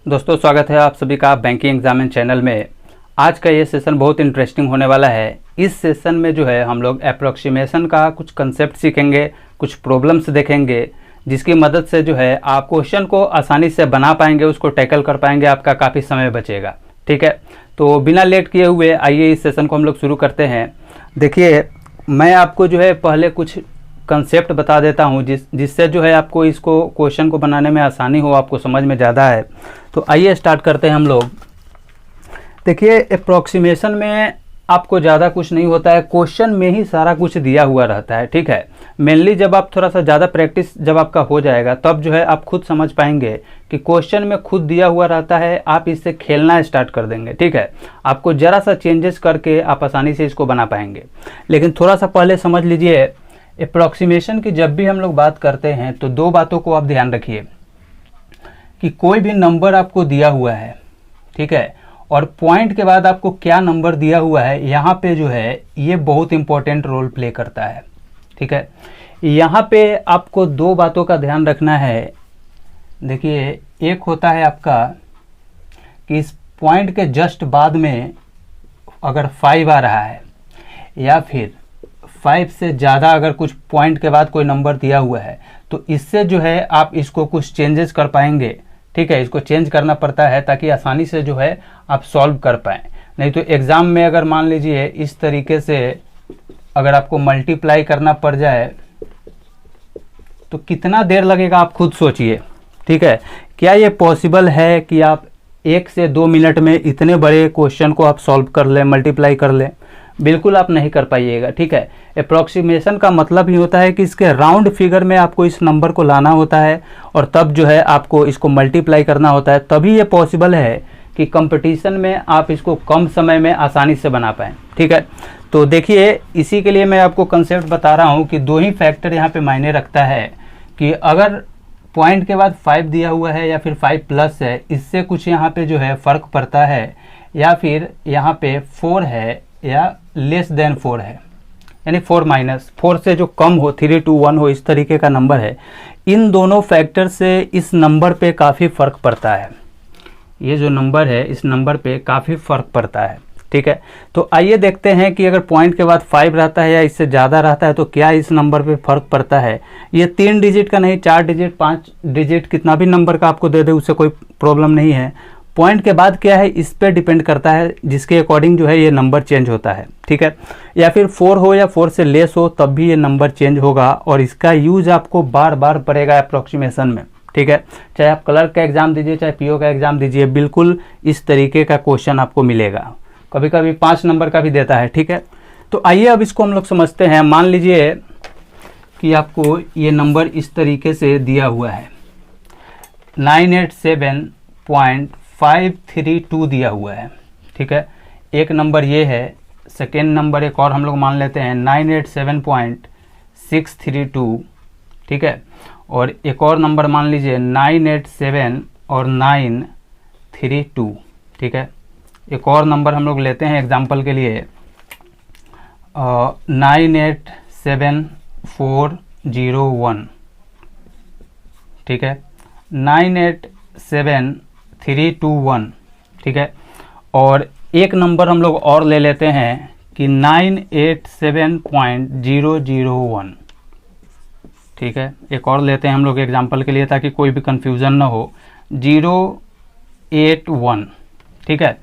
दोस्तों स्वागत है आप सभी का बैंकिंग एग्जामिन चैनल में। आज का ये सेशन बहुत इंटरेस्टिंग होने वाला है। इस सेशन में जो है हम लोग अप्रोक्सीमेशन का कुछ कंसेप्ट सीखेंगे, कुछ प्रॉब्लम्स देखेंगे, जिसकी मदद से जो है आप क्वेश्चन को आसानी से बना पाएंगे, उसको टैकल कर पाएंगे, आपका काफ़ी समय बचेगा। ठीक है, तो बिना लेट किए हुए आइए इस सेशन को हम लोग शुरू करते हैं। देखिए, मैं आपको जो है पहले कुछ कंसेप्ट बता देता हूँ जिससे जो है आपको इसको क्वेश्चन को बनाने में आसानी हो, आपको समझ में ज़्यादा है। तो आइए स्टार्ट करते हैं हम लोग। देखिए, अप्रोक्सीमेशन में आपको ज़्यादा कुछ नहीं होता है, क्वेश्चन में ही सारा कुछ दिया हुआ रहता है। ठीक है, मेनली जब आप थोड़ा सा ज़्यादा प्रैक्टिस जब आपका हो जाएगा तब जो है आप खुद समझ पाएंगे कि क्वेश्चन में खुद दिया हुआ रहता है, आप इससे खेलना स्टार्ट कर देंगे। ठीक है, आपको ज़रा सा चेंजेस करके आप आसानी से इसको बना पाएंगे। लेकिन थोड़ा सा पहले समझ लीजिए, अप्रोक्सीमेशन की जब भी हम लोग बात करते हैं तो दो बातों को आप ध्यान रखिए कि कोई भी नंबर आपको दिया हुआ है, ठीक है, और पॉइंट के बाद आपको क्या नंबर दिया हुआ है, यहाँ पे जो है ये बहुत इंपॉर्टेंट रोल प्ले करता है। ठीक है, यहाँ पे आपको दो बातों का ध्यान रखना है। देखिए, एक होता है आपका कि इस पॉइंट के जस्ट बाद में अगर 5 आ रहा है या फिर 5 से ज़्यादा अगर कुछ पॉइंट के बाद कोई नंबर दिया हुआ है तो इससे जो है आप इसको कुछ चेंजेस कर पाएंगे। ठीक है, इसको चेंज करना पड़ता है ताकि आसानी से जो है आप सॉल्व कर पाएँ। नहीं तो एग्ज़ाम में अगर मान लीजिए इस तरीके से अगर आपको मल्टीप्लाई करना पड़ जाए तो कितना देर लगेगा आप खुद सोचिए। ठीक है, क्या ये पॉसिबल है कि आप 1 से 2 मिनट में इतने बड़े क्वेश्चन को आप सॉल्व कर लें, मल्टीप्लाई कर लें? बिल्कुल आप नहीं कर पाइएगा। ठीक है, अप्रोक्सीमेशन का मतलब ही होता है कि इसके राउंड फिगर में आपको इस नंबर को लाना होता है और तब जो है आपको इसको मल्टीप्लाई करना होता है, तभी ये पॉसिबल है कि कंपटीशन में आप इसको कम समय में आसानी से बना पाएँ। ठीक है, तो देखिए, इसी के लिए मैं आपको कंसेप्ट बता रहा हूँ कि दो ही फैक्टर यहाँ पे मायने रखता है कि अगर पॉइंट के बाद 5 दिया हुआ है या फिर 5 प्लस है, इससे कुछ यहाँ पे जो है फ़र्क पड़ता है, या फिर यहाँ पे 4 है या लेस देन 4 है, यानी 4 माइनस 4 से जो कम हो, 3, 2, 1 हो, इस तरीके का नंबर है। इन दोनों फैक्टर से इस नंबर पे काफ़ी फ़र्क पड़ता है। ये जो नंबर है इस नंबर पे काफ़ी फ़र्क पड़ता है। ठीक है, तो आइए देखते हैं कि अगर पॉइंट के बाद 5 रहता है या इससे ज़्यादा रहता है तो क्या इस नंबर पे फ़र्क पड़ता है। ये 3 डिजिट का नहीं, 4 डिजिट, 5 डिजिट, कितना भी नंबर का आपको दे दे उससे कोई प्रॉब्लम नहीं है। पॉइंट के बाद क्या है इस पे डिपेंड करता है, जिसके अकॉर्डिंग जो है ये नंबर चेंज होता है। ठीक है, या फिर 4 हो या 4 से लेस हो तब भी ये नंबर चेंज होगा और इसका यूज आपको बार बार पड़ेगा अप्रोक्सीमेशन में। ठीक है, चाहे आप क्लर्क का एग्जाम दीजिए, चाहे पीओ का एग्जाम दीजिए, बिल्कुल इस तरीके का क्वेश्चन आपको मिलेगा। कभी कभी 5 नंबर का भी देता है। ठीक है, तो आइए अब इसको हम लोग समझते हैं। मान लीजिए कि आपको ये नंबर इस तरीके से दिया हुआ है, 987.532 दिया हुआ है। ठीक है, एक नंबर ये है, सेकेंड नंबर एक और हम लोग मान लेते हैं 987.632। ठीक है, और एक और नंबर मान लीजिए 987 और 932। ठीक है, एक और नंबर हम लोग लेते हैं एग्जाम्पल के लिए 987,401। ठीक है, 987,321। ठीक है, और एक नंबर हम लोग और ले लेते हैं कि 987.001। ठीक है, एक और लेते हैं हम लोग एग्जाम्पल के लिए ताकि कोई भी कंफ्यूजन ना हो, 081। ठीक है,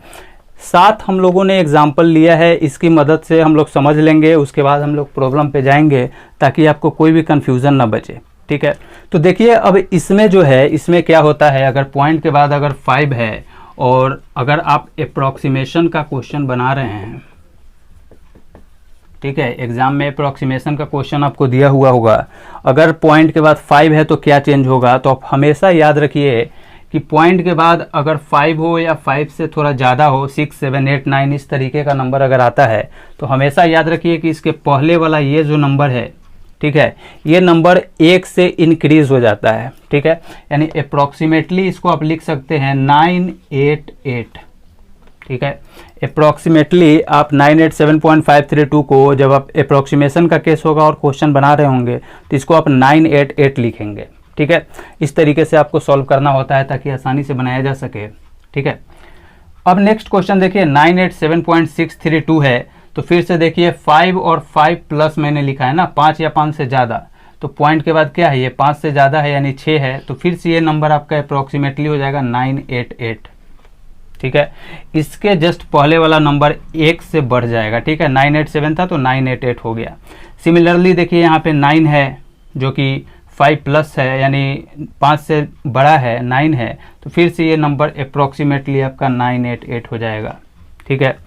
7 हम लोगों ने एग्जाम्पल लिया है, इसकी मदद से हम लोग समझ लेंगे, उसके बाद हम लोग प्रॉब्लम पे जाएंगे ताकि आपको कोई भी कंफ्यूजन ना बचे। ठीक है, तो देखिए अब इसमें जो है, इसमें क्या होता है, अगर पॉइंट के बाद अगर 5 है और अगर आप अप्रोक्सीमेशन का क्वेश्चन बना रहे हैं, ठीक है, एग्जाम में अप्रोक्सीमेशन का क्वेश्चन आपको दिया हुआ होगा, अगर पॉइंट के बाद 5 है तो क्या चेंज होगा, तो आप हमेशा याद रखिए कि पॉइंट के बाद अगर 5 हो या 5 से थोड़ा ज़्यादा हो, 6, 7, 8, 9 इस तरीके का नंबर अगर आता है तो हमेशा याद रखिए कि इसके पहले वाला ये जो नंबर है, ठीक है, ये नंबर 1 से इंक्रीज हो जाता है। ठीक है, यानी अप्रोक्सीमेटली इसको आप लिख सकते हैं 988। ठीक है, अप्रोक्सीमेटली आप 987.532 को जब आप अप्रोक्सीमेशन का केस होगा और क्वेश्चन बना रहे होंगे तो इसको आप 988 लिखेंगे। ठीक है, इस तरीके से आपको सॉल्व करना होता है ताकि आसानी से बनाया जा सके। ठीक है, अब नेक्स्ट क्वेश्चन देखिए 987.632 है। तो फिर से देखिए 5 और 5 प्लस मैंने लिखा है ना, 5 या 5 से ज़्यादा, तो पॉइंट के बाद क्या है, ये 5 से ज़्यादा है यानी 6 है, तो फिर से ये नंबर आपका अप्रोक्सीमेटली हो जाएगा 988। ठीक है, इसके जस्ट पहले वाला नंबर 1 से बढ़ जाएगा। ठीक है, 987 था तो 988 हो गया। सिमिलरली देखिए यहाँ पे 9 है जो कि 5 प्लस है यानी 5 से बड़ा है, 9 है, तो फिर से ये नंबर अप्रोक्सीमेटली आपका 988 हो जाएगा। ठीक है,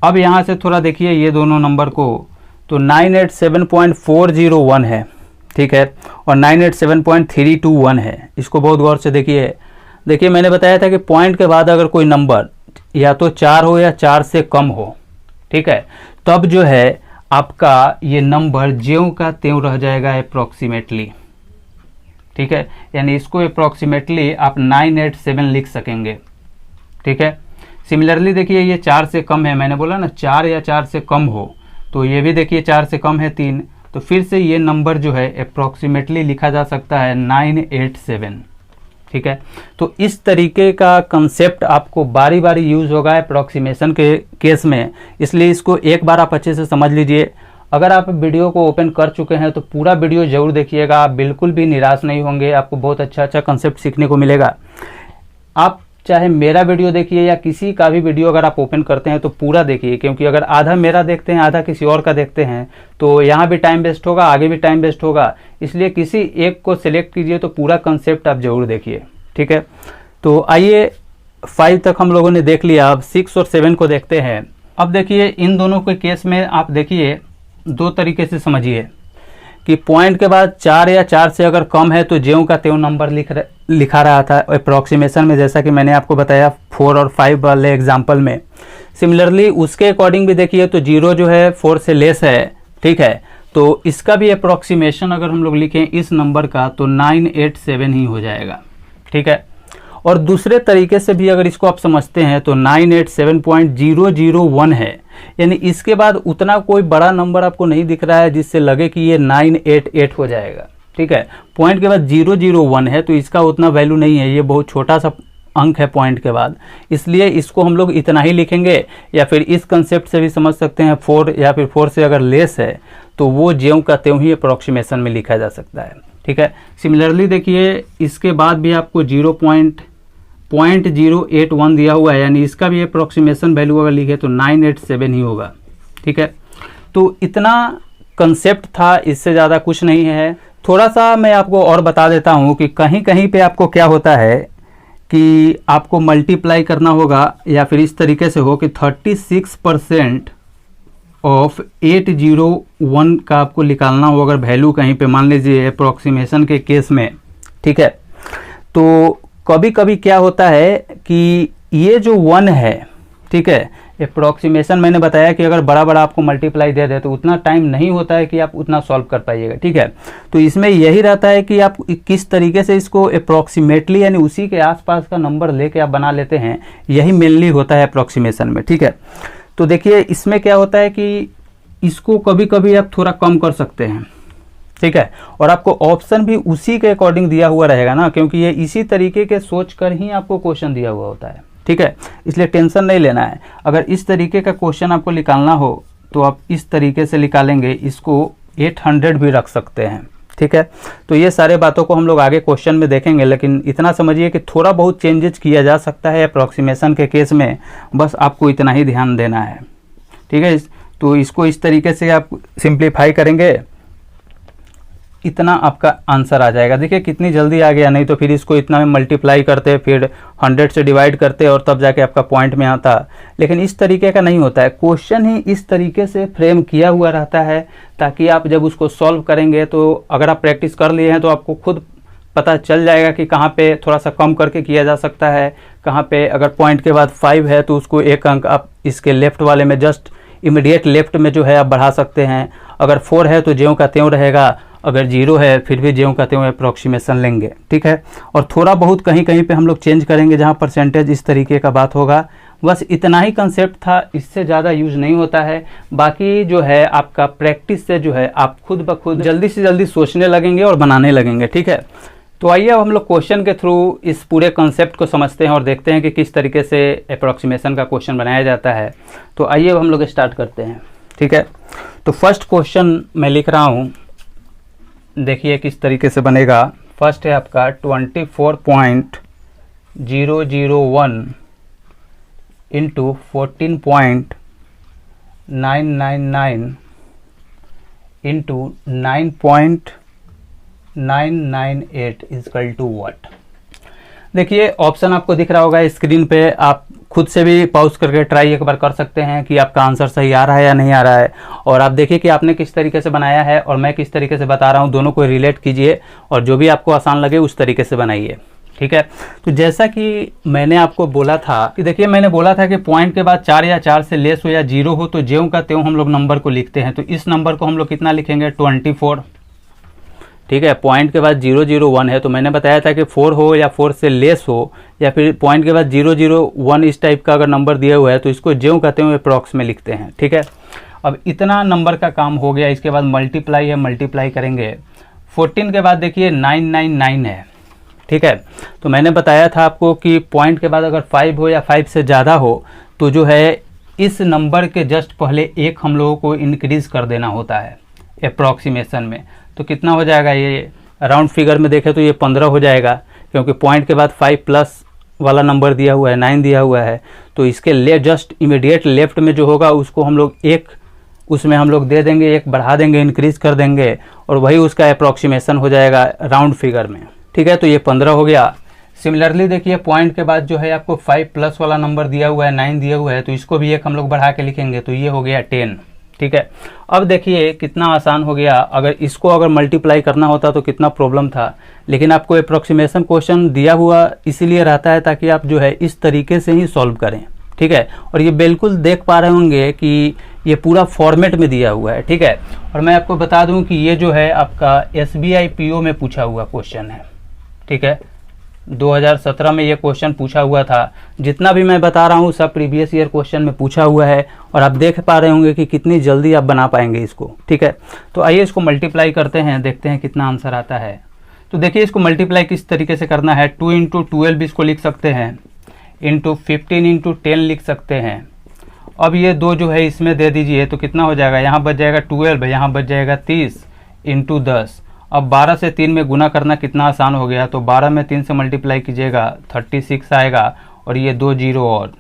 अब यहाँ से थोड़ा देखिए ये दोनों नंबर को, तो 987.401 है। ठीक है, और 987.321 है। इसको बहुत गौर से देखिए। देखिए मैंने बताया था कि पॉइंट के बाद अगर कोई नंबर या तो 4 हो या 4 से कम हो, ठीक है, तब जो है आपका ये नंबर ज्यों का त्यों रह जाएगा अप्रोक्सीमेटली। ठीक है, यानी इसको अप्रोक्सीमेटली आप 987 लिख सकेंगे। ठीक है, सिमिलरली देखिए ये 4 से कम है, मैंने बोला ना 4 या 4 से कम हो, तो ये भी देखिए 4 से कम है 3, तो फिर से ये नंबर जो है अप्रोक्सीमेटली लिखा जा सकता है 987। ठीक है, तो इस तरीके का कंसेप्ट आपको बारी बारी यूज होगा अप्रोक्सीमेशन के केस में, इसलिए इसको एक बार आप अच्छे से समझ लीजिए। अगर आप वीडियो को ओपन कर चुके हैं तो पूरा वीडियो जरूर देखिएगा, आप बिल्कुल भी निराश नहीं होंगे, आपको बहुत अच्छा कंसेप्ट सीखने को मिलेगा। आप चाहे मेरा वीडियो देखिए या किसी का भी वीडियो अगर आप ओपन करते हैं तो पूरा देखिए, क्योंकि अगर आधा मेरा देखते हैं आधा किसी और का देखते हैं तो यहाँ भी टाइम वेस्ट होगा, आगे भी टाइम वेस्ट होगा, इसलिए किसी एक को सिलेक्ट कीजिए तो पूरा कंसेप्ट आप जरूर देखिए। ठीक है, तो आइए 5 तक हम लोगों ने देख लिया, अब 6 और 7 को देखते हैं। अब देखिए इन दोनों के केस में आप देखिए 2 तरीके से समझिए कि पॉइंट के बाद 4 या 4 से अगर कम है तो ज्यों का त्यों नंबर लिखा रहा था अप्रोक्सीमेशन में, जैसा कि मैंने आपको बताया 4 और 5 वाले एग्जाम्पल में। सिमिलरली उसके अकॉर्डिंग भी देखिए तो 0 जो है 4 से लेस है। ठीक है, तो इसका भी अप्रोक्सीमेशन अगर हम लोग लिखें इस नंबर का तो 987 ही हो जाएगा। ठीक है, और दूसरे तरीके से भी अगर इसको आप समझते हैं तो 987.001 है, यानी इसके बाद उतना कोई बड़ा नंबर आपको नहीं दिख रहा है जिससे लगे कि ये 988 हो जाएगा। ठीक है, पॉइंट के बाद 001 है तो इसका उतना वैल्यू नहीं है, ये बहुत छोटा सा अंक है पॉइंट के बाद, इसलिए इसको हम लोग इतना ही लिखेंगे। या फिर इस कंसेप्ट से भी समझ सकते हैं 4 या फिर 4 से अगर लेस है तो वो ज्यों का त्यों ही अप्रोक्सीमेशन में लिखा जा सकता है। ठीक है, सिमिलरली देखिए इसके बाद भी आपको 0.081 दिया हुआ है, यानी इसका भी अप्रोक्सीमेशन वैल्यू अगर लिखे तो 987 ही होगा। ठीक है, तो इतना कंसेप्ट था, इससे ज़्यादा कुछ नहीं है। थोड़ा सा मैं आपको और बता देता हूँ कि कहीं कहीं पे आपको क्या होता है कि आपको मल्टीप्लाई करना होगा या फिर इस तरीके से हो कि 36% ऑफ 801 का आपको निकालना हो अगर वैल्यू कहीं पे, मान लीजिए अप्रोक्सीमेशन के केस में। ठीक है, तो कभी कभी क्या होता है कि ये जो 1 है, ठीक है, अप्रोक्सीमेशन मैंने बताया कि अगर बड़ा बड़ा आपको मल्टीप्लाई दे दे तो उतना टाइम नहीं होता है कि आप उतना सॉल्व कर पाइएगा। ठीक है, तो इसमें यही रहता है कि आप किस तरीके से इसको अप्रोक्सीमेटली यानी उसी के आसपास का नंबर लेके आप बना लेते हैं, यही मेनली होता है अप्रोक्सीमेशन में। ठीक है, तो देखिए इसमें क्या होता है कि इसको कभी कभी आप थोड़ा कम कर सकते हैं। ठीक है, और आपको ऑप्शन भी उसी के अकॉर्डिंग दिया हुआ रहेगा ना, क्योंकि ये इसी तरीके के सोच कर ही आपको क्वेश्चन दिया हुआ होता है। ठीक है, इसलिए टेंशन नहीं लेना है। अगर इस तरीके का क्वेश्चन आपको निकालना हो तो आप इस तरीके से निकालेंगे, इसको 800 भी रख सकते हैं। ठीक है, तो ये सारे बातों को हम लोग आगे क्वेश्चन में देखेंगे, लेकिन इतना समझिए कि थोड़ा बहुत चेंजेस किया जा सकता है अप्रोक्सीमेशन के केस में, बस आपको इतना ही ध्यान देना है। ठीक है, तो इसको इस तरीके से आप सिंप्लीफाई करेंगे, इतना आपका आंसर आ जाएगा। देखिए कितनी जल्दी आ गया, नहीं तो फिर इसको इतना में मल्टीप्लाई करते, फिर 100 से डिवाइड करते और तब जाके आपका पॉइंट में आता। लेकिन इस तरीके का नहीं होता है, क्वेश्चन ही इस तरीके से फ्रेम किया हुआ रहता है ताकि आप जब उसको सॉल्व करेंगे तो अगर आप प्रैक्टिस कर लिए हैं तो आपको खुद पता चल जाएगा कि कहाँ पे थोड़ा सा कम करके किया जा सकता है, कहाँ पे अगर पॉइंट के बाद 5 है तो उसको 1 अंक आप इसके लेफ्ट वाले में जस्ट इमीडिएट लेफ्ट में जो है आप बढ़ा सकते हैं। अगर 4 है तो ज्यों का त्यों रहेगा, अगर 0 है फिर भी ज्यों का त्यों अप्रोक्सीमेशन लेंगे। ठीक है, और थोड़ा बहुत कहीं कहीं पे हम लोग चेंज करेंगे जहाँ परसेंटेज इस तरीके का बात होगा। बस इतना ही कंसेप्ट था, इससे ज़्यादा यूज नहीं होता है। बाकी जो है आपका प्रैक्टिस से जो है आप खुद ब खुद जल्दी से जल्दी सोचने लगेंगे और बनाने लगेंगे। ठीक है, तो आइए अब हम लोग क्वेश्चन के थ्रू इस पूरे कॉन्सेप्ट को समझते हैं और देखते हैं कि किस तरीके से अप्रॉक्सीमेशन का क्वेश्चन बनाया जाता है। तो आइए अब हम लोग स्टार्ट करते हैं। ठीक है, तो फर्स्ट क्वेश्चन मैं लिख रहा हूँ, देखिए किस तरीके से बनेगा। फर्स्ट है आपका 24.001 into 14.999 into 9.998 is equal to what. देखिए ऑप्शन आपको दिख रहा होगा स्क्रीन पे, आप खुद से भी पॉज करके ट्राई एक बार कर सकते हैं कि आपका आंसर सही आ रहा है या नहीं आ रहा है। और आप देखिए कि आपने किस तरीके से बनाया है और मैं किस तरीके से बता रहा हूँ, दोनों को रिलेट कीजिए और जो भी आपको आसान लगे उस तरीके से बनाइए। ठीक है, तो जैसा कि मैंने आपको बोला था कि देखिए मैंने बोला था कि पॉइंट के बाद 4 या 4 से लेस हो या 0 हो तो ज्यों का त्यों हम लोग नंबर को लिखते हैं। तो इस नंबर को हम लोग कितना लिखेंगे, 24। ठीक है, पॉइंट के बाद 001 है तो मैंने बताया था कि 4 हो या 4 से लेस हो या फिर पॉइंट के बाद 001 इस टाइप का अगर नंबर दिया हुआ है तो इसको ज्यों कहते हुए अप्रॉक्स में लिखते हैं। ठीक है, अब इतना नंबर का काम हो गया। इसके बाद मल्टीप्लाई है, मल्टीप्लाई करेंगे। 14 के बाद देखिए 999 है। ठीक है, तो मैंने बताया था आपको कि पॉइंट के बाद अगर 5 हो या 5 से ज़्यादा हो तो जो है इस नंबर के जस्ट पहले एक हम लोगों को इंक्रीज़ कर देना होता है अप्रॉक्सीमेशन में। तो कितना हो जाएगा, ये राउंड फिगर में देखें तो ये 15 हो जाएगा, क्योंकि पॉइंट के बाद 5 प्लस वाला नंबर दिया हुआ है, 9 दिया हुआ है। तो इसके जस्ट इमीडिएट लेफ्ट में जो होगा उसको हम लोग एक उसमें हम लोग दे देंगे, एक बढ़ा देंगे, इंक्रीज कर देंगे और वही उसका अप्रॉक्सीमेशन हो जाएगा राउंड फिगर में। ठीक है, तो ये 15 हो गया। सिमिलरली देखिए पॉइंट के बाद जो है आपको 5 प्लस वाला नंबर दिया हुआ है, 9 दिया हुआ है, तो इसको भी एक हम लोग बढ़ा के लिखेंगे, तो ये हो गया 10। ठीक है, अब देखिए कितना आसान हो गया। अगर मल्टीप्लाई करना होता तो कितना प्रॉब्लम था, लेकिन आपको अप्रॉक्सीमेशन क्वेश्चन दिया हुआ इसीलिए रहता है ताकि आप जो है इस तरीके से ही सॉल्व करें। ठीक है, और ये बिल्कुल देख पा रहे होंगे कि ये पूरा फॉर्मेट में दिया हुआ है। ठीक है, और मैं आपको बता दूं कि ये जो है आपका SBI PO में पूछा हुआ क्वेश्चन है। ठीक है, 2017 में ये क्वेश्चन पूछा हुआ था। जितना भी मैं बता रहा हूँ सब प्रीवियस ईयर क्वेश्चन में पूछा हुआ है और आप देख पा रहे होंगे कि कितनी जल्दी आप बना पाएंगे इसको। ठीक है, तो आइए इसको मल्टीप्लाई करते हैं, देखते हैं कितना आंसर आता है। तो देखिए इसको मल्टीप्लाई किस तरीके से करना है, 2 इंटू 12 इसको लिख सकते हैं, इंटू 15 इंटू 10 लिख सकते हैं। अब ये 2 जो है इसमें दे दीजिए तो कितना हो जाएगा, यहाँ बच जाएगा 12, यहाँ बच जाएगा 30 इंटू 10। अब 12 से 3 में गुना करना कितना आसान हो गया, तो 12 में 3 से मल्टीप्लाई कीजिएगा 36 आएगा और ये 2 जीरो और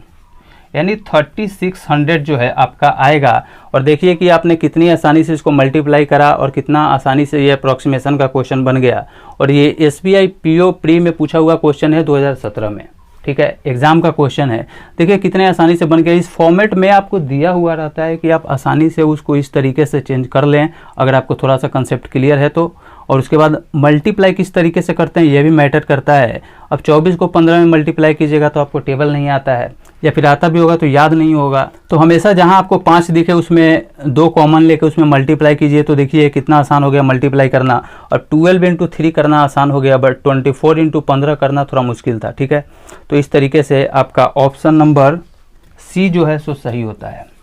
यानी 3600 जो है आपका आएगा। और देखिए कि आपने कितनी आसानी से इसको मल्टीप्लाई करा और कितना आसानी से ये अप्रॉक्सीमेशन का क्वेश्चन बन गया। और ये SBI PO प्री में पूछा हुआ क्वेश्चन है 2017 में। ठीक है, एग्जाम का क्वेश्चन है। देखिए कितने आसानी से बन गया। इस फॉर्मेट में आपको दिया हुआ रहता है कि आप आसानी से उसको इस तरीके से चेंज कर लें अगर आपको थोड़ा सा कंसेप्ट क्लियर है तो। और उसके बाद मल्टीप्लाई किस तरीके से करते हैं ये भी मैटर करता है। अब 24 को 15 में मल्टीप्लाई कीजिएगा तो आपको टेबल नहीं आता है, या फिर आता भी होगा तो याद नहीं होगा। तो हमेशा जहां आपको 5 दिखे उसमें 2 कॉमन लेके उसमें मल्टीप्लाई कीजिए। तो देखिए कितना आसान हो गया मल्टीप्लाई करना। और 12 इंटू 3 करना आसान हो गया, बट 24 इंटू 15 करना थोड़ा मुश्किल था। ठीक है, तो इस तरीके से आपका ऑप्शन नंबर C जो है सो सही होता है।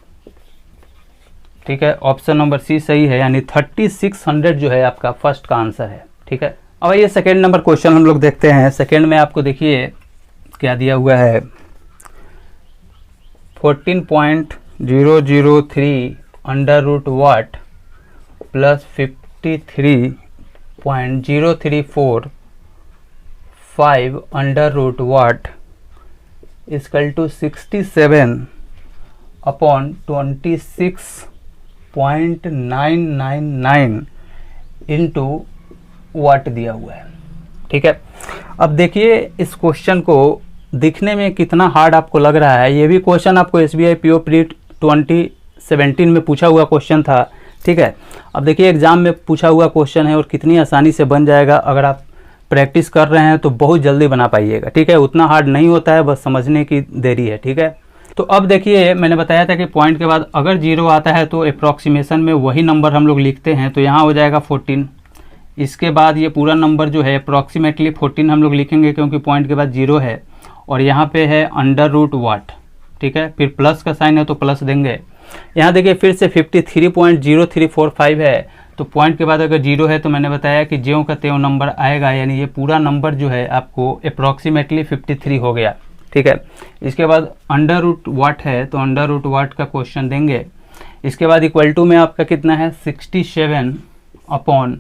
ठीक है, ऑप्शन नंबर C सही है, यानी 3600 जो है आपका फर्स्ट का आंसर है। ठीक है, अब ये सेकेंड नंबर क्वेश्चन हम लोग देखते हैं। सेकेंड में आपको देखिए क्या दिया हुआ है, 14.003 under root what plus 53.0345 under root what equal to 67 upon 26.999 into what दिया हुआ है। ठीक है, अब देखिए इस क्वेश्चन को दिखने में कितना हार्ड आपको लग रहा है। ये भी क्वेश्चन आपको SBI PO प्री 2017 में पूछा हुआ क्वेश्चन था। ठीक है, अब देखिए एग्जाम में पूछा हुआ क्वेश्चन है और कितनी आसानी से बन जाएगा। अगर आप प्रैक्टिस कर रहे हैं तो बहुत जल्दी बना पाइएगा। ठीक है, उतना हार्ड नहीं होता है, बस समझने की देरी है। ठीक है, तो अब देखिए मैंने बताया था कि पॉइंट के बाद अगर 0 आता है तो अप्रॉक्सीमेशन में वही नंबर हम लोग लिखते हैं। तो यहाँ हो जाएगा 14। इसके बाद ये पूरा नंबर जो है अप्रॉक्सीमेटली 14 हम लोग लिखेंगे क्योंकि पॉइंट के बाद 0 है और यहाँ पे है अंडर रूट वाट। ठीक है, फिर प्लस का साइन है तो प्लस देंगे। यहाँ देखिए फिर से 53.0345 है तो पॉइंट के बाद अगर जीरो है तो मैंने बताया कि ज्यों का त्यों नंबर आएगा, यानी ये पूरा नंबर जो है आपको अप्रॉक्सीमेटली 53 हो गया। ठीक है, इसके बाद अंडर रूट वाट है तो अंडर रूट वाट का क्वेश्चन देंगे। इसके बाद इक्वल टू में आपका कितना है 67 अपॉन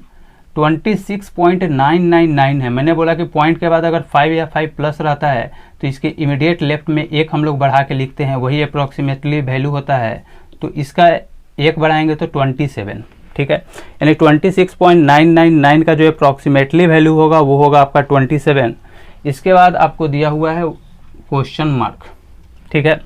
26.999 है। मैंने बोला कि पॉइंट के बाद अगर 5 या 5 प्लस रहता है तो इसके इमीडिएट लेफ्ट में एक हम लोग बढ़ा के लिखते हैं, वही अप्रॉक्सीमेटली वैल्यू होता है। तो इसका एक बढ़ाएंगे तो 27। ठीक है, यानी 26.999 का जो अप्रॉक्सीमेटली वैल्यू होगा वो होगा आपका 27। इसके बाद आपको दिया हुआ है क्वेश्चन मार्क। ठीक है,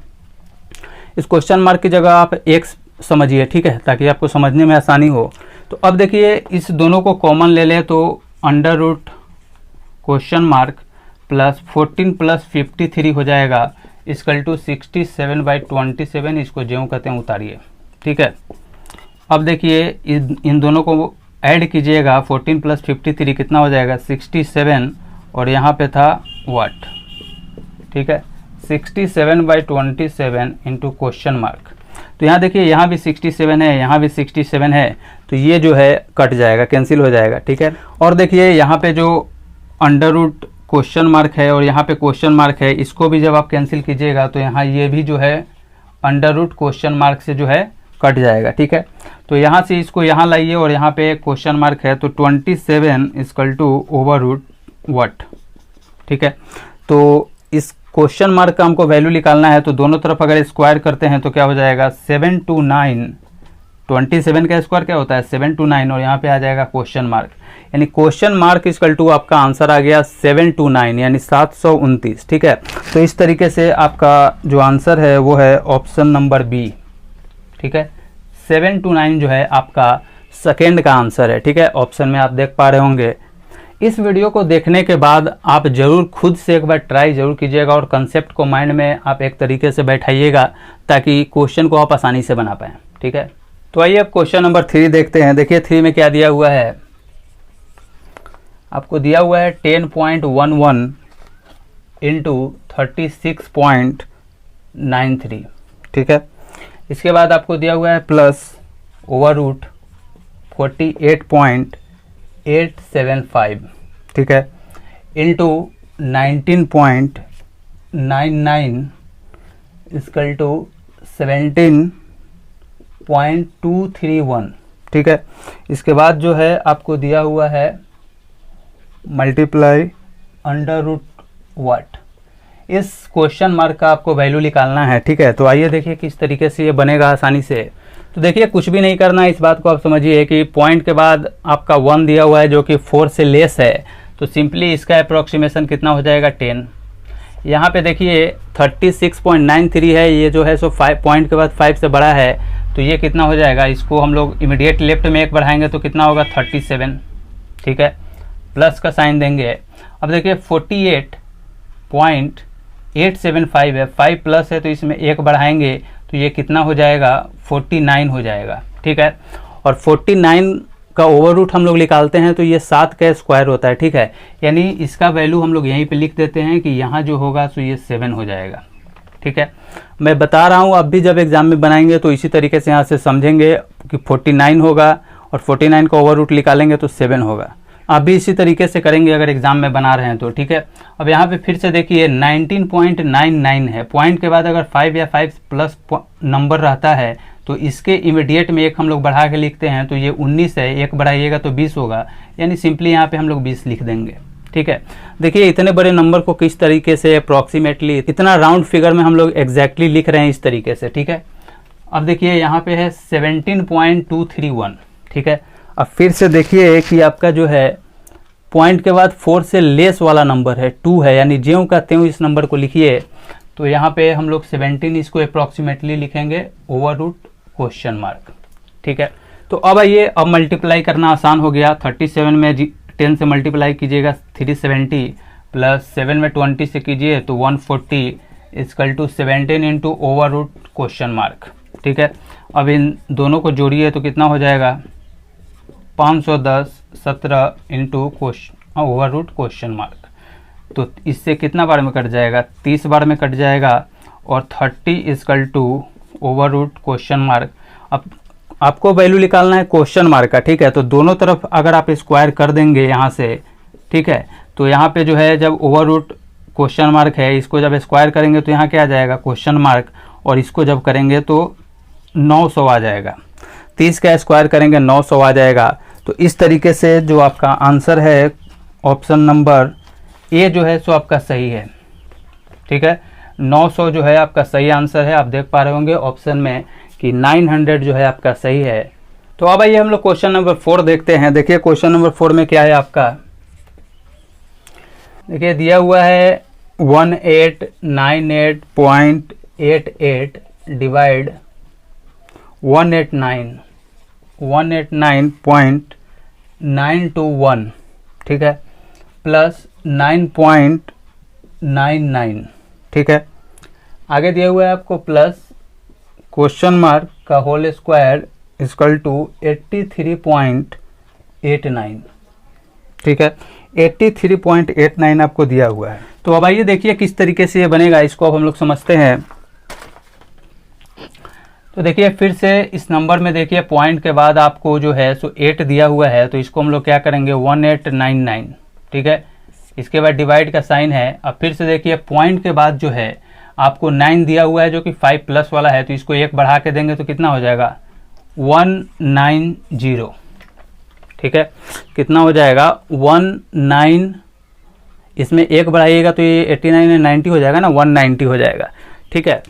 इस क्वेश्चन मार्क की जगह आप एक समझिए, ठीक है, ताकि आपको समझने में आसानी हो। तो अब देखिए इस दोनों को कॉमन ले लें तो under root question mark plus 14 plus 53 हो जाएगा इक्वल टू 67/27। इसको ज्यों कहते हैं उतारिए। ठीक है, अब देखिए इन दोनों को ऐड कीजिएगा, 14 प्लस 53 कितना हो जाएगा 67, और यहाँ पे था वाट। ठीक है, 67/27 इंटू क्वेश्चन मार्क। तो यहाँ देखिए यहाँ भी 67 है, यहाँ भी 67 है, तो ये जो है कट जाएगा, कैंसिल हो जाएगा। ठीक है, और देखिए यहाँ पे जो अंडर रूट क्वेश्चन मार्क है और यहाँ पे क्वेश्चन मार्क है, इसको भी जब आप कैंसिल कीजिएगा तो यहाँ ये भी जो है अंडर रूट क्वेश्चन मार्क से जो है कट जाएगा। ठीक है, तो यहाँ से इसको यहाँ लाइए और यहाँ पे क्वेश्चन मार्क है तो 27 equal to over root what. ठीक है, तो इस क्वेश्चन मार्क का हमको वैल्यू निकालना है, तो दोनों तरफ अगर स्क्वायर करते हैं तो क्या हो जाएगा 729। 27 का स्क्वायर क्या होता है 729, और यहाँ पे आ जाएगा क्वेश्चन मार्क, यानी क्वेश्चन मार्क इक्वल टू आपका आंसर आ गया 729 यानी 729। ठीक है, तो इस तरीके से आपका जो आंसर है वो है ऑप्शन नंबर बी। ठीक है, 729 जो है आपका सेकेंड का आंसर है। ठीक है, ऑप्शन में आप देख पा रहे होंगे। इस वीडियो को देखने के बाद आप ज़रूर खुद से एक बार ट्राई ज़रूर कीजिएगा और कंसेप्ट को माइंड में आप एक तरीके से बैठाइएगा ताकि क्वेश्चन को आप आसानी से बना पाएँ। ठीक है, तो आइए अब क्वेश्चन नंबर 3 देखते हैं। देखिए 3 में क्या दिया हुआ है, आपको दिया हुआ है 10.11 इंटू 36.93। ठीक है, इसके बाद आपको दिया हुआ है प्लस ओवर रूट 48.875। ठीक है, इंटू 19.99 इक्वल टू 17.231। ठीक है, इसके बाद जो है आपको दिया हुआ है मल्टीप्लाई अंडर रूट वाट। इस क्वेश्चन मार्क का आपको वैल्यू निकालना है। ठीक है, तो आइए देखिए किस तरीके से ये बनेगा आसानी से। तो देखिए कुछ भी नहीं करना है, इस बात को आप समझिए कि पॉइंट के बाद आपका 1 दिया हुआ है जो कि 4 से लेस है, तो सिंपली इसका अप्रॉक्सीमेशन कितना हो जाएगा 10। यहाँ पे देखिए 36.93 है, ये जो है सो 5 पॉइंट के बाद 5 से बड़ा है, तो ये कितना हो जाएगा, इसको हम लोग इमीडिएट लेफ्ट में एक बढ़ाएंगे तो कितना होगा 37। ठीक है, प्लस का साइन देंगे। अब देखिए 48.875 है, 5 प्लस है तो इसमें एक बढ़ाएंगे तो ये कितना हो जाएगा 49 हो जाएगा। ठीक है, और 49 का ओवर रूट हम लोग निकालते हैं तो ये 7 का स्क्वायर होता है। ठीक है, यानी इसका वैल्यू हम लोग यहीं पे लिख देते हैं कि यहाँ जो होगा तो ये 7 हो जाएगा। ठीक है, मैं बता रहा हूँ, अब भी जब एग्जाम में बनाएंगे तो इसी तरीके से यहाँ से समझेंगे कि 49 होगा और 49 का ओवर रूट निकालेंगे तो 7 होगा। आप भी इसी तरीके से करेंगे अगर एग्जाम में बना रहे हैं तो। ठीक है, अब यहाँ पे फिर से देखिए 19.99 है, पॉइंट के बाद अगर 5 या 5 प्लस नंबर रहता है तो इसके इमीडिएट में एक हम लोग बढ़ा के लिखते हैं तो ये 19 है, एक बढ़ाइएगा तो 20 होगा, यानी सिंपली यहाँ पे हम लोग 20 लिख देंगे। ठीक है, देखिए इतने बड़े नंबर को किस तरीके से अप्रॉक्सीमेटली इतना राउंड फिगर में हम लोग एग्जैक्टली लिख रहे हैं इस तरीके से। ठीक है, अब देखिए यहाँ पे है 17.231। ठीक है, अब फिर से देखिए कि आपका जो है पॉइंट के बाद 4 से लेस वाला नंबर है 2 है, यानी ज्यों का त्यों इस नंबर को लिखिए। तो यहाँ पे हम लोग 17 इसको अप्रॉक्सीमेटली लिखेंगे ओवर रूट क्वेश्चन मार्क। ठीक है, तो अब आइए अब मल्टीप्लाई करना आसान हो गया। 37 में 10 से मल्टीप्लाई कीजिएगा 370 प्लस 7 में 20 से कीजिए तो 140 equal to 17 into over root question mark. ठीक है, अब इन दोनों को जोड़िए तो कितना हो जाएगा 510 17 into over root question mark. तो इससे कितना बार में कट जाएगा 30 बार में कट जाएगा, और 30 equal to over root question mark. अब आपको वैल्यू निकालना है क्वेश्चन मार्क का, ठीक है। तो दोनों तरफ अगर आप स्क्वायर कर देंगे यहाँ से, ठीक है, तो यहाँ पे जो है जब ओवर रूट क्वेश्चन मार्क है, इसको जब स्क्वायर करेंगे तो यहाँ क्या आ जाएगा क्वेश्चन मार्क, और इसको जब करेंगे तो 900 आ जाएगा। 30 का स्क्वायर करेंगे 900 आ जाएगा। तो इस तरीके से जो आपका आंसर है ऑप्शन नंबर ए जो है सो आपका सही है, ठीक है। 900 जो है आपका सही आंसर है। आप देख पा रहे होंगे ऑप्शन में कि 900 जो है आपका सही है। तो अब आइए हम लोग क्वेश्चन नंबर 4 देखते हैं। देखिए क्वेश्चन नंबर 4 में क्या है आपका, देखिए दिया हुआ है 1898.88 डिवाइड 189.921, ठीक है, प्लस 9.99, ठीक है। आगे दिया हुआ है आपको प्लस क्वेश्चन मार्क का होल स्क्वायर इक्वल टू 83.89, ठीक है। 83.89 आपको दिया हुआ है। तो अब आइए देखिए किस तरीके से ये बनेगा, इसको अब हम लोग समझते हैं। तो देखिए फिर से इस नंबर में देखिए पॉइंट के बाद आपको जो है सो 8 दिया हुआ है, तो इसको हम लोग क्या करेंगे 1899, ठीक है। इसके बाद डिवाइड का साइन है। अब फिर से देखिए पॉइंट के बाद जो है आपको 9 दिया हुआ है जो कि 5 प्लस वाला है, तो इसको 1 बढ़ा के देंगे तो कितना हो जाएगा 190, ठीक है। कितना हो जाएगा 19, इसमें 1 बढ़ाइएगा तो ये 89 है 90 हो जाएगा ना, 190 हो जाएगा, ठीक है।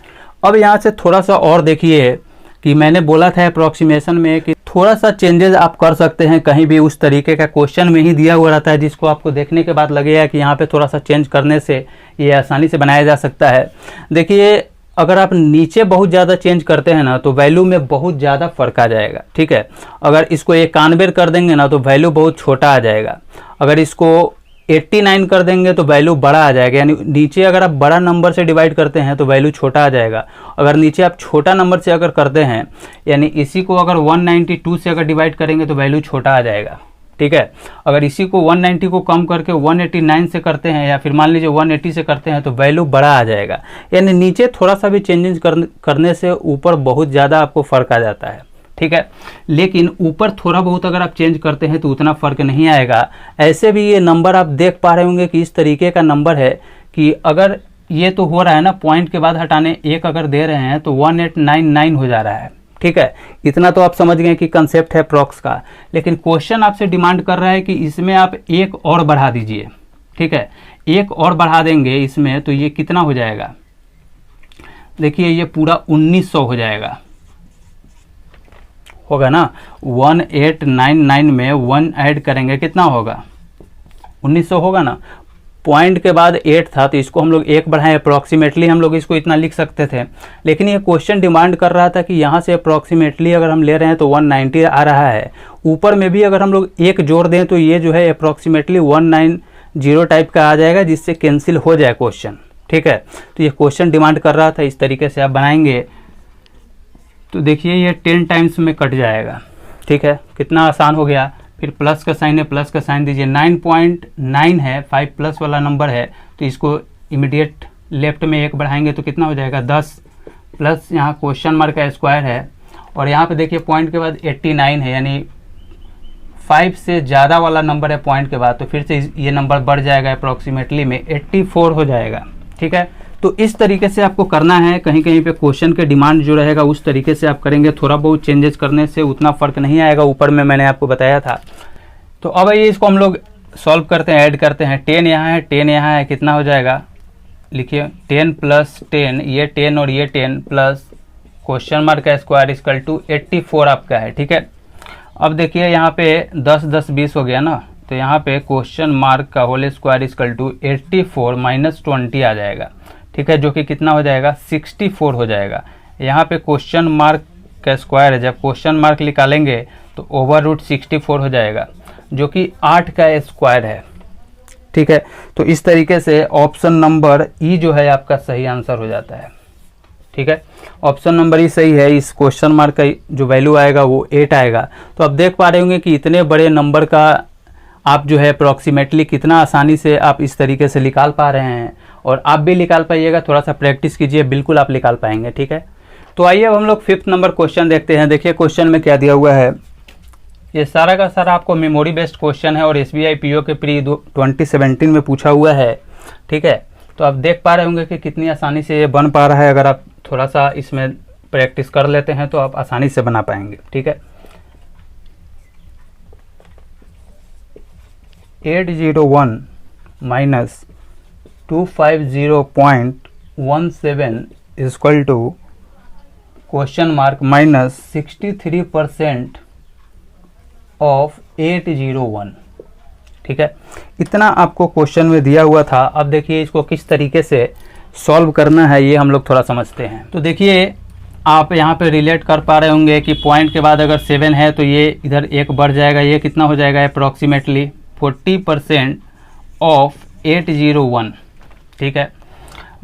अब यहाँ से थोड़ा सा और देखिए कि मैंने बोला था अप्रोक्सीमेशन में कि थोड़ा सा चेंजेस आप कर सकते हैं। कहीं भी उस तरीके का क्वेश्चन में ही दिया हुआ रहता है जिसको आपको देखने के बाद लगेगा कि यहाँ पे थोड़ा सा चेंज करने से ये आसानी से बनाया जा सकता है। देखिए अगर आप नीचे बहुत ज़्यादा चेंज करते हैं ना तो वैल्यू में बहुत ज़्यादा फ़र्क आ जाएगा, ठीक है। अगर इसको 91 कर देंगे ना तो वैल्यू बहुत छोटा आ जाएगा। अगर इसको 89 कर देंगे तो वैल्यू बड़ा आ जाएगा, यानी नीचे अगर आप बड़ा नंबर से डिवाइड करते हैं तो वैल्यू छोटा आ जाएगा। अगर नीचे आप छोटा नंबर से अगर करते हैं, यानी इसी को अगर 192 से अगर डिवाइड करेंगे तो वैल्यू छोटा आ जाएगा, ठीक है। अगर इसी को 190 को कम करके 189 से करते हैं या फिर मान लीजिए 180 से करते हैं तो वैल्यू बड़ा आ जाएगा। यानी नीचे थोड़ा सा भी चेंजेस करने से ऊपर बहुत ज़्यादा आपको फ़र्क आ जाता है, ठीक है। लेकिन ऊपर थोड़ा बहुत अगर आप चेंज करते हैं तो उतना फ़र्क नहीं आएगा। ऐसे भी ये नंबर आप देख पा रहे होंगे कि इस तरीके का नंबर है कि अगर ये तो हो रहा है ना, पॉइंट के बाद हटाने 1 अगर दे रहे हैं तो 1899 हो जा रहा है, ठीक है। इतना तो आप समझ गए कि कंसेप्ट है प्रॉक्स का। लेकिन क्वेश्चन आपसे डिमांड कर रहा है कि इसमें आप 1 और बढ़ा दीजिए, ठीक है। 1 और बढ़ा देंगे इसमें तो ये कितना हो जाएगा, देखिए ये पूरा 1900 हो जाएगा, होगा ना। 1899 में 1 ऐड करेंगे कितना होगा 1900 होगा ना। पॉइंट के बाद 8 था तो इसको हम लोग 1 बढ़ाएं, अप्रॉक्सीमेटली हम लोग इसको इतना लिख सकते थे। लेकिन ये क्वेश्चन डिमांड कर रहा था कि यहाँ से अप्रॉक्सीमेटली अगर हम ले रहे हैं तो 190 आ रहा है। ऊपर में भी अगर हम लोग 1 जोड़ दें तो ये जो है अप्रॉक्सीमेटली 190 टाइप का आ जाएगा, जिससे कैंसिल हो जाए क्वेश्चन, ठीक है। तो ये क्वेश्चन डिमांड कर रहा था, इस तरीके से आप बनाएंगे तो देखिए ये 10 टाइम्स में कट जाएगा, ठीक है। कितना आसान हो गया। फिर प्लस का साइन है, प्लस का साइन दीजिए। 9.9 है, 5 प्लस वाला नंबर है तो इसको इमीडिएट लेफ्ट में 1 बढ़ाएंगे तो कितना हो जाएगा 10, प्लस यहाँ क्वेश्चन मार्क का स्क्वायर है और यहाँ पे देखिए पॉइंट के बाद 89 है, यानी 5 से ज़्यादा वाला नंबर है पॉइंट के बाद, तो फिर से ये नंबर बढ़ जाएगा अप्रॉक्सीमेटली में 84 हो जाएगा, ठीक है। तो इस तरीके से आपको करना है। कहीं कहीं पे क्वेश्चन के डिमांड जो रहेगा उस तरीके से आप करेंगे। थोड़ा बहुत चेंजेस करने से उतना फ़र्क नहीं आएगा, ऊपर में मैंने आपको बताया था। तो अब ये इसको हम लोग सॉल्व करते हैं, ऐड करते हैं। 10 यहाँ है, 10 यहाँ है, कितना हो जाएगा लिखिए 10 प्लस 10, ये 10 और ये 10 प्लस क्वेश्चन मार्क का स्क्वायर इक्वल टू 84 आपका है, ठीक है। अब देखिए यहाँ पे 10 10 20 हो गया ना, तो यहाँ पे क्वेश्चन मार्क का whole square equal to 84 minus 20 आ जाएगा, ठीक है, जो कि कितना हो जाएगा 64 हो जाएगा। यहाँ पे क्वेश्चन मार्क का स्क्वायर है, जब क्वेश्चन मार्क निकालेंगे तो ओवर रूट 64 हो जाएगा, जो कि 8 का स्क्वायर है, ठीक है। तो इस तरीके से ऑप्शन नंबर ई जो है आपका सही आंसर हो जाता है, ठीक है। ऑप्शन नंबर ई सही है। इस क्वेश्चन मार्क का जो वैल्यू आएगा वो 8 आएगा। तो आप देख पा रहे होंगे कि इतने बड़े नंबर का आप जो है अप्रॉक्सीमेटली कितना आसानी से आप इस तरीके से निकाल पा रहे हैं, और आप भी निकाल पाइएगा। थोड़ा सा प्रैक्टिस कीजिए, बिल्कुल आप निकाल पाएंगे, ठीक है। तो आइए अब हम लोग 5th नंबर क्वेश्चन देखते हैं। देखिए क्वेश्चन में क्या दिया हुआ है। ये सारा का सारा आपको मेमोरी बेस्ड क्वेश्चन है और SBI PO के प्री 2017 में पूछा हुआ है। ठीक है, तो आप देख पा रहे होंगे कि कितनी आसानी से ये बन पा रहा है। अगर आप थोड़ा सा इसमें प्रैक्टिस कर लेते हैं तो आप आसानी से बना पाएंगे। ठीक है, 801 minus 250.17 equal to question mark minus 63% of 801। ठीक है, इतना आपको क्वेश्चन में दिया हुआ था। अब देखिए इसको किस तरीके से सॉल्व करना है ये हम लोग थोड़ा समझते हैं। तो देखिए आप यहाँ पे रिलेट कर पा रहे होंगे कि पॉइंट के बाद अगर 7 है तो ये इधर एक बढ़ जाएगा। ये कितना हो जाएगा अप्रॉक्सीमेटली 40% ऑफ 801। ठीक है,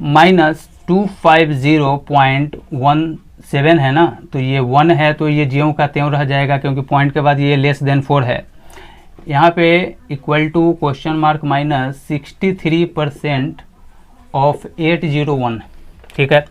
माइनस 250.17 है ना, तो ये 1 है तो ये ज्यों का त्यों रह जाएगा क्योंकि पॉइंट के बाद ये लेस देन 4 है। यहाँ पे equal to question mark minus 63% of 801। ठीक है,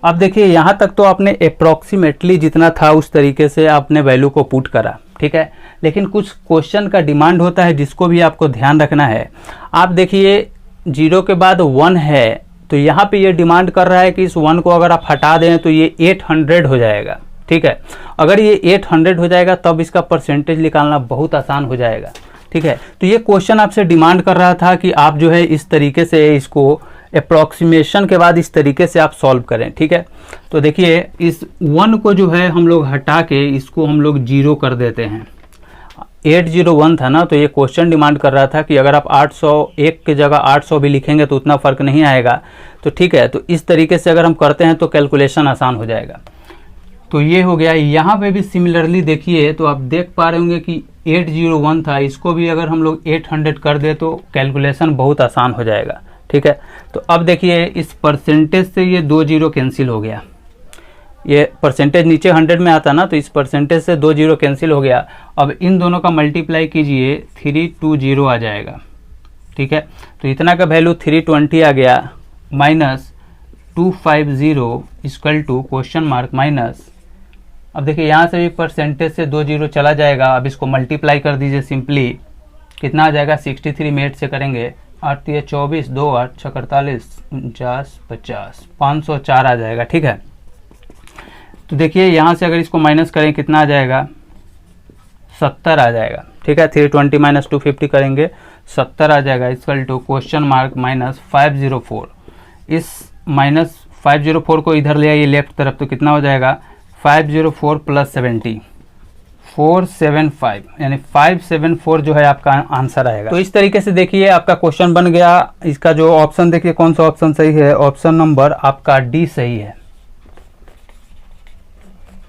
अब देखिए यहाँ तक तो आपने अप्रॉक्सीमेटली जितना था उस तरीके से आपने वैल्यू को पुट करा। ठीक है, लेकिन कुछ क्वेश्चन का डिमांड होता है जिसको भी आपको ध्यान रखना है। आप देखिए 0 के बाद 1 है तो यहाँ पे ये डिमांड कर रहा है कि इस 1 को अगर आप हटा दें तो ये 800 हो जाएगा। ठीक है, अगर ये 800 हो जाएगा तब इसका परसेंटेज निकालना बहुत आसान हो जाएगा। ठीक है, तो ये क्वेश्चन आपसे डिमांड कर रहा था कि आप जो है इस तरीके से इसको अप्रॉक्सीमेशन के बाद इस तरीके से आप सॉल्व करें। ठीक है, तो देखिए इस 1 को जो है हम लोग हटा के इसको हम लोग 0 कर देते हैं। 801 था ना, तो ये क्वेश्चन डिमांड कर रहा था कि अगर आप 801 की जगह 800 भी लिखेंगे तो उतना फ़र्क नहीं आएगा। तो ठीक है, तो इस तरीके से अगर हम करते हैं तो कैलकुलेशन आसान हो जाएगा। तो ये हो गया। यहाँ पे भी सिमिलरली देखिए तो आप देख पा रहे होंगे कि 801 था, इसको भी अगर हम लोग 800 कर दे तो कैलकुलेशन बहुत आसान हो जाएगा। ठीक है, तो अब देखिए इस परसेंटेज से ये 2 0 कैंसिल हो गया। ये परसेंटेज नीचे 100 में आता ना, तो इस परसेंटेज से 2 0 कैंसिल हो गया। अब इन दोनों का मल्टीप्लाई कीजिए 320 आ जाएगा। ठीक है, तो इतना का वैल्यू 320 आ गया minus 250 equal to question mark minus. अब देखिए यहाँ से भी परसेंटेज से 2 0 चला जाएगा। अब इसको मल्टीप्लाई कर दीजिए सिंपली, कितना आ जाएगा 63 में 8 से करेंगे 8 × 24 2 8 6 48 49 50 504 आ जाएगा। ठीक है, तो देखिए यहाँ से अगर इसको माइनस करें कितना आ जाएगा 70 आ जाएगा। ठीक है, 320 माइनस 250 करेंगे 70 आ जाएगा equal to question mark minus 504। इस माइनस 504 को इधर ले आइए लेफ्ट तरफ, तो कितना हो जाएगा 504 प्लस 70 475, यानी 574 जो है आपका आंसर आएगा। तो इस तरीके से देखिए आपका क्वेश्चन बन गया। इसका जो ऑप्शन देखिए कौन सा ऑप्शन सही है, ऑप्शन नंबर आपका डी सही है।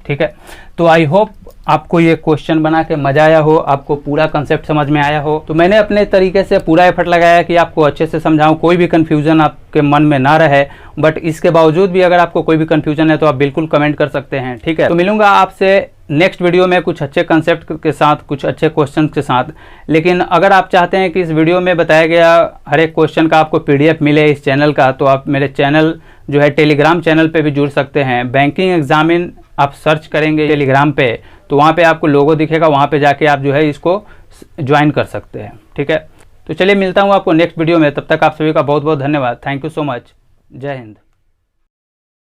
ठीक है, तो आई होप आपको ये क्वेश्चन बना के मजा आया हो, आपको पूरा कंसेप्ट समझ में आया हो। तो मैंने अपने तरीके से पूरा एफर्ट लगाया कि आपको अच्छे से समझाऊं, कोई भी कंफ्यूजन आपके मन में ना रहे। बट इसके बावजूद भी अगर आपको कोई भी कंफ्यूजन है तो आप बिल्कुल कमेंट कर सकते हैं। ठीक है, तो मिलूंगा आपसे नेक्स्ट वीडियो में कुछ अच्छे कंसेप्ट के साथ, कुछ अच्छे क्वेश्चन के साथ। लेकिन अगर आप चाहते हैं कि इस वीडियो में बताया गया हर एक क्वेश्चन का आपको PDF मिले इस चैनल का, तो आप मेरे चैनल जो है टेलीग्राम चैनल पे भी जुड़ सकते हैं। बैंकिंग एग्जामिन आप सर्च करेंगे टेलीग्राम पे तो वहाँ पे आपको लोगो दिखेगा, वहाँ पे जाके आप जो है इसको ज्वाइन कर सकते हैं। ठीक है, तो चलिए मिलता हूँ आपको नेक्स्ट वीडियो में। तब तक आप सभी का बहुत बहुत धन्यवाद। Thank you so much. जय हिंद।